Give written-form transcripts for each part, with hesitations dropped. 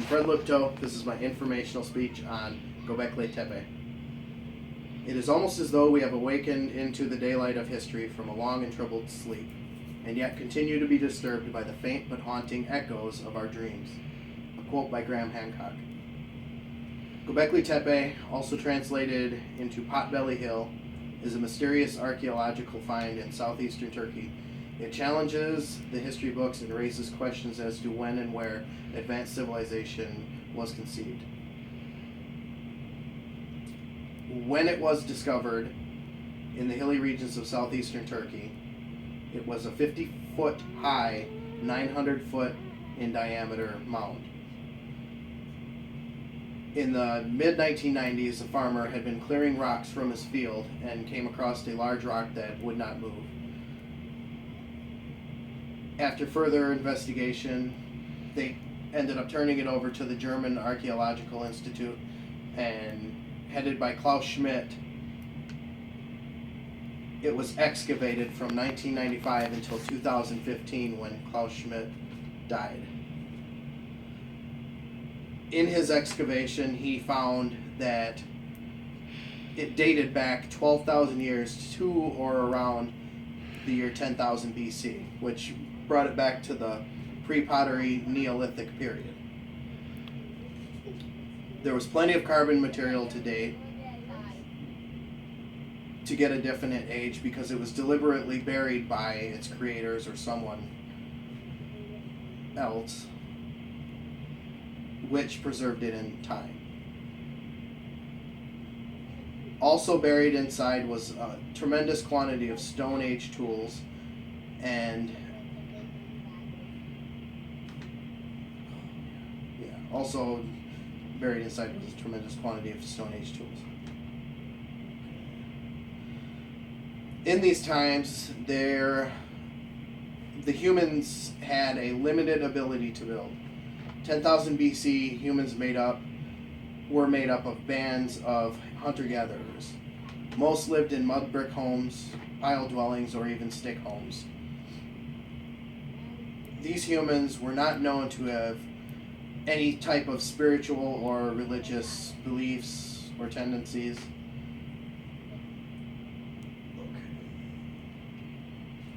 Fred Liptow. This is my informational speech on Göbekli Tepe. It is almost as though we have awakened into the daylight of history from a long and troubled sleep, and yet continue to be disturbed by the faint but haunting echoes of our dreams. A quote by Graham Hancock. Göbekli Tepe, also translated into Potbelly Hill, is a mysterious archaeological find in southeastern Turkey. It challenges the history books and raises questions as to when and where advanced civilization was conceived. When it was discovered in the hilly regions of southeastern Turkey, it was a 50-foot high, 900-foot in diameter mound. In the mid-1990s, a farmer had been clearing rocks from his field and came across a large rock that would not move. After further investigation, they ended up turning it over to the German Archaeological Institute, and headed by Klaus Schmidt, it was excavated from 1995 until 2015 when Klaus Schmidt died. In his excavation, he found that it dated back 12,000 years to or around the year 10,000 BC, which brought it back to the pre-pottery Neolithic period. There was plenty of carbon material to date to get a definite age because it was deliberately buried by its creators or someone else, which preserved it in time. Also buried inside was a tremendous quantity of Stone Age tools, and also buried inside was a tremendous quantity of Stone Age tools. In these times, the humans had a limited ability to build. 10,000 BC, humans were made up of bands of hunter-gatherers. Most lived in mud brick homes, pile dwellings, or even stick homes. These humans were not known to have any type of spiritual or religious beliefs or tendencies.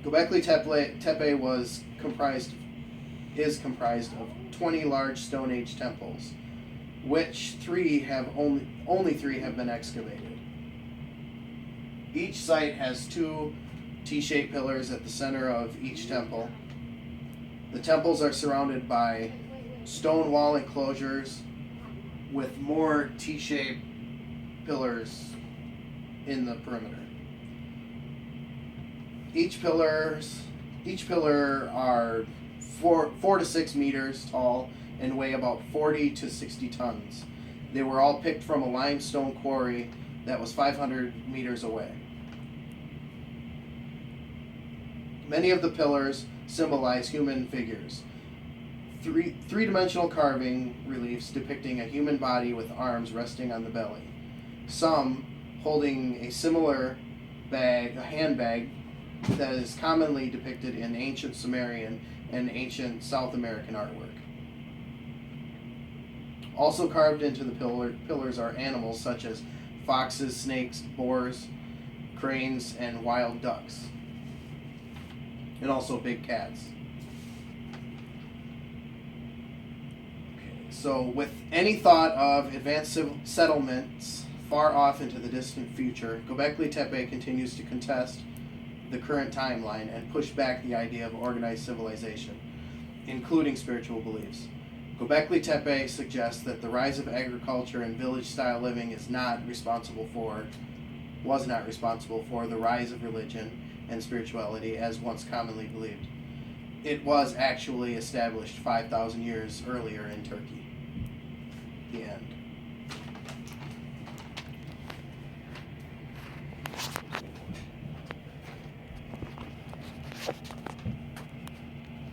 Göbekli Tepe is comprised of 20 large Stone Age temples, which only three have been excavated. Each site has two T-shaped pillars at the center of each temple. The temples are surrounded by stone wall enclosures with more T-shaped pillars in the perimeter. Each pillar are 4 to 6 meters tall and weigh about 40 to 60 tons. They were all picked from a limestone quarry that was 500 meters away. Many of the pillars symbolize human figures. Three-dimensional carving reliefs depicting a human body with arms resting on the belly. Some holding a similar bag, a handbag, that is commonly depicted in ancient Sumerian and ancient South American artwork. Also carved into the pillars are animals such as foxes, snakes, boars, cranes, and wild ducks, and also big cats. So with any thought of advanced settlements far off into the distant future, Göbekli Tepe continues to contest the current timeline and push back the idea of organized civilization, including spiritual beliefs. Göbekli Tepe suggests that the rise of agriculture and village-style living was not responsible for the rise of religion and spirituality as once commonly believed. It was actually established 5,000 years earlier in Turkey. The end.